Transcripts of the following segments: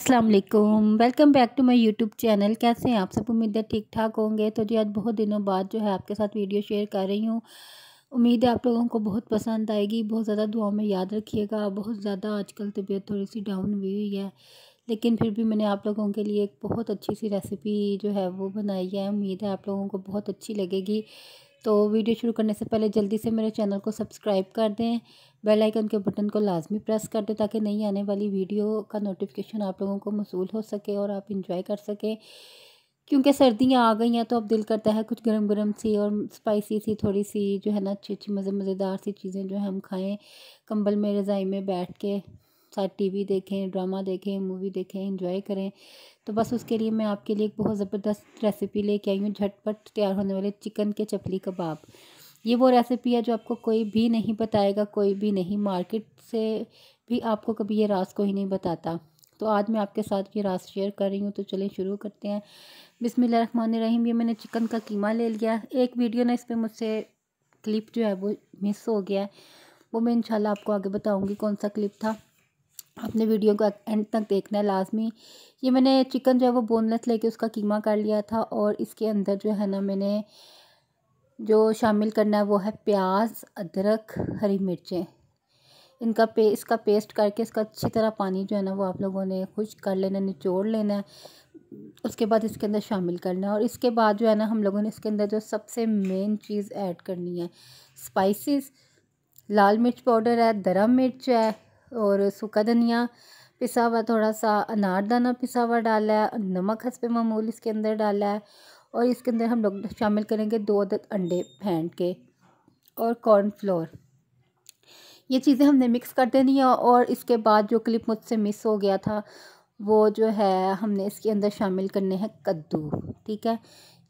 अस्सलाम वालेकुम, welcome back to my YouTube channel. कैसे हैं आप सब? उम्मीद है ठीक ठाक होंगे। तो जी आज बहुत दिनों बाद जो है आपके साथ वीडियो शेयर कर रही हूँ। उम्मीद है आप लोगों को बहुत पसंद आएगी। बहुत ज़्यादा दुआ में याद रखिएगा। बहुत ज़्यादा आजकल तबीयत थोड़ी सी डाउन हुई हुई है, लेकिन फिर भी मैंने आप लोगों के लिए एक बहुत अच्छी सी रेसिपी जो है वो बनाई है। उम्मीद है आप लोगों को बहुत अच्छी लगेगी। तो वीडियो शुरू करने से पहले जल्दी से मेरे चैनल को सब्सक्राइब कर दें, बेल आइकन के बटन को लाजमी प्रेस कर दें ताकि नई आने वाली वीडियो का नोटिफिकेशन आप लोगों को मौसूल हो सके और आप इंजॉय कर सकें। क्योंकि सर्दियाँ आ गई हैं तो अब दिल करता है कुछ गरम गरम सी और स्पाइसी सी थोड़ी सी जो है ना अच्छी अच्छी मज़ेदार सी चीज़ें जो है हम खाएँ कंबल में रज़ाई में बैठ के, साथ टीवी देखें, ड्रामा देखें, मूवी देखें, एंजॉय करें। तो बस उसके लिए मैं आपके लिए एक बहुत ज़बरदस्त रेसिपी लेके आई हूँ, झटपट तैयार होने वाले चिकन के चपली कबाब। ये वो रेसिपी है जो आपको कोई भी नहीं बताएगा, कोई भी नहीं, मार्केट से भी आपको कभी ये राज कोई नहीं बताता। तो आज मैं आपके साथ ये राज शेयर कर रही हूँ। तो चलिए शुरू करते हैं। बिस्मिल्लाहिर्रहमानिर्रहीम। ये मैंने चिकन का कीमा ले लिया। एक वीडियो ना इस पर मुझसे क्लिप जो है वो मिस हो गया है, वो मैं इंशाल्लाह आपको आगे बताऊँगी कौन सा क्लिप था। आपने वीडियो को एंड तक देखना है लाजमी। ये मैंने चिकन जो है वो बोनलेस लेके उसका कीमा कर लिया था और इसके अंदर जो है ना मैंने जो शामिल करना है वो है प्याज, अदरक, हरी मिर्चें। इसका पेस्ट करके इसका अच्छी तरह पानी जो है ना वो आप लोगों ने खुश्क कर लेना, निचोड़ लेना है। उसके बाद इसके अंदर शामिल करना है और इसके बाद जो है ना हम लोगों ने इसके अंदर जो सबसे मेन चीज़ ऐड करनी है, स्पाइसेस। लाल मिर्च पाउडर है, दरम मिर्च है और सूखा धनिया पिसा हुआ, थोड़ा सा अनारदाना पिसा हुआ डाला है, नमक हस्बे मामूल इसके अंदर डाला है। और इसके अंदर हम लोग शामिल करेंगे 2 अदद अंडे फेंट के और कॉर्नफ्लोर। ये चीज़ें हमने मिक्स कर देनी है। और इसके बाद जो क्लिप मुझसे मिस हो गया था वो जो है हमने इसके अंदर शामिल करने हैं कद्दू। ठीक है,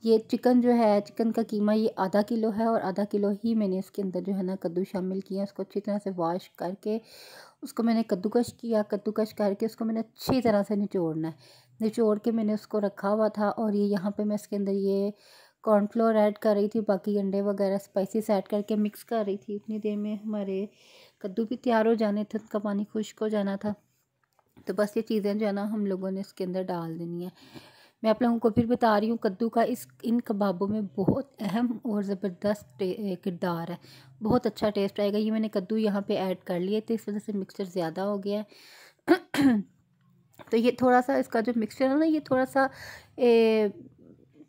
ये चिकन जो है, चिकन का कीमा ये आधा किलो है और आधा किलो ही मैंने इसके अंदर जो है ना कद्दू शामिल किया। उसको अच्छी तरह से वॉश करके उसको मैंने कद्दूकश किया। कद्दूकश करके उसको मैंने अच्छी तरह से निचोड़ना है। निचोड़ के मैंने उसको रखा हुआ था और ये यहाँ पे मैं इसके अंदर ये कॉर्नफ्लोर ऐड कर रही थी, बाकी अंडे वगैरह स्पाइसेस ऐड करके मिक्स कर रही थी। इतनी देर में हमारे कद्दू भी तैयार हो जाने थे, उनका पानी खुश्क हो जाना था। तो बस ये चीज़ें जो है ना हम लोगों ने इसके अंदर डाल देनी है। मैं आप लोगों को फिर बता रही हूँ, कद्दू का इन कबाबों में बहुत अहम और ज़बरदस्त किरदार है। बहुत अच्छा टेस्ट आएगा। ये मैंने कद्दू यहाँ पे ऐड कर लिए थे, इस वजह से मिक्सचर ज़्यादा हो गया है। तो ये थोड़ा सा इसका जो मिक्सचर है ना ये थोड़ा सा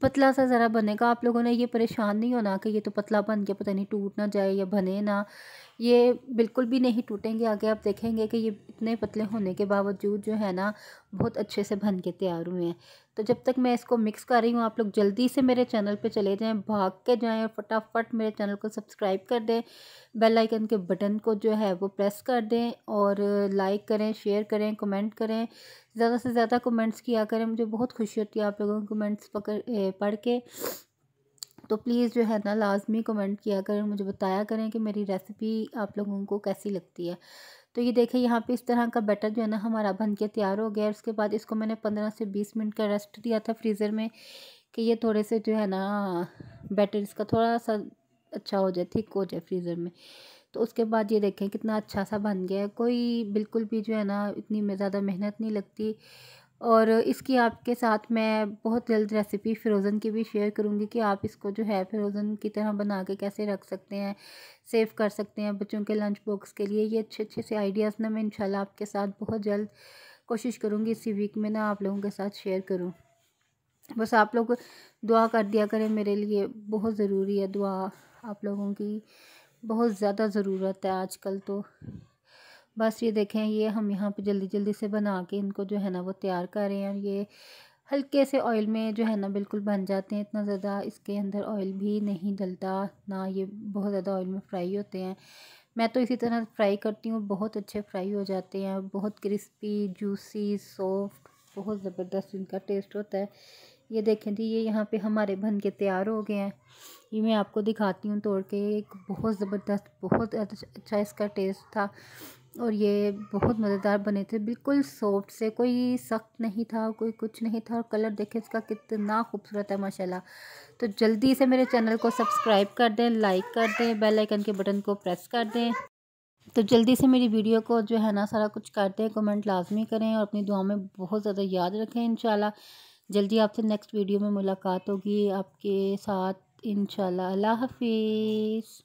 पतला सा ज़रा बनेगा। आप लोगों ने ये परेशान नहीं होना कि ये तो पतला बन गया, पता नहीं टूट ना जाए या बने ना। ये बिल्कुल भी नहीं टूटेंगे। आगे आप देखेंगे कि ये इतने पतले होने के बावजूद जो है ना बहुत अच्छे से बन के तैयार हुए हैं। तो जब तक मैं इसको मिक्स कर रही हूँ आप लोग जल्दी से मेरे चैनल पे चले जाएं, भाग के जाएं और फटाफट मेरे चैनल को सब्सक्राइब कर दें। बेल आइकन के बटन को जो है वो प्रेस कर दें और लाइक करें, शेयर करें, कमेंट करें। ज़्यादा से ज़्यादा कमेंट्स किया करें, मुझे बहुत खुशी होती है आप लोगों के कमेंट्स पढ़ के। तो प्लीज़ जो है ना लाजमी कमेंट किया करें, मुझे बताया करें कि मेरी रेसिपी आप लोगों को कैसी लगती है। तो ये देखिए यहाँ पे इस तरह का बैटर जो है ना हमारा बन के तैयार हो गया है। उसके बाद इसको मैंने 15 से 20 मिनट का रेस्ट दिया था फ्रीज़र में कि ये थोड़े से जो है ना बैटर इसका थोड़ा सा अच्छा हो जाए, थिक हो जाए फ्रीज़र में। तो उसके बाद ये देखें कितना अच्छा सा बन गया है। कोई बिल्कुल भी जो है ना इतनी ज़्यादा मेहनत नहीं लगती। और इसकी आपके साथ मैं बहुत जल्द रेसिपी फ़्रोज़न की भी शेयर करूँगी कि आप इसको जो है फ़्रोज़न की तरह बना के कैसे रख सकते हैं, सेव कर सकते हैं बच्चों के लंच बॉक्स के लिए। ये अच्छे अच्छे से आइडियाज़ ना मैं इंशाल्लाह आपके साथ बहुत जल्द कोशिश करूँगी इसी वीक में ना आप लोगों के साथ शेयर करूँ। बस आप लोग दुआ कर दिया करें मेरे लिए, बहुत ज़रूरी है दुआ आप लोगों की, बहुत ज़्यादा ज़रूरत है आजकल। तो बस ये देखें ये हम यहाँ पे जल्दी जल्दी से बना के इनको जो है ना वो तैयार कर रहे हैं। और ये हल्के से ऑयल में जो है ना बिल्कुल बन जाते हैं। इतना ज़्यादा इसके अंदर ऑयल भी नहीं डलता, ना ये बहुत ज़्यादा ऑयल में फ्राई होते हैं। मैं तो इसी तरह फ्राई करती हूँ, बहुत अच्छे फ्राई हो जाते हैं, बहुत क्रिस्पी, जूसी, सॉफ्ट, बहुत ज़बरदस्त इनका टेस्ट होता है। ये देखें जी ये यहाँ पे हमारे बन के तैयार हो गए हैं। ये मैं आपको दिखाती हूँ तोड़ के। एक बहुत ज़बरदस्त, बहुत अच्छा इसका टेस्ट था और ये बहुत मज़ेदार बने थे, बिल्कुल सॉफ्ट से, कोई सख्त नहीं था, कोई कुछ नहीं था। और कलर देखें इसका कितना खूबसूरत है माशाल्लाह। तो जल्दी से मेरे चैनल को सब्सक्राइब कर दें, लाइक कर दें, बेल आइकन के बटन को प्रेस कर दें। तो जल्दी से मेरी वीडियो को जो है ना सारा कुछ करते हैं, कमेंट लाजमी करें और अपनी दुआ में बहुत ज़्यादा याद रखें। इंशाल्लाह जल्दी आपसे नेक्स्ट वीडियो में मुलाकात होगी आपके साथ इंशाल्लाह। अल्लाह हाफिज़।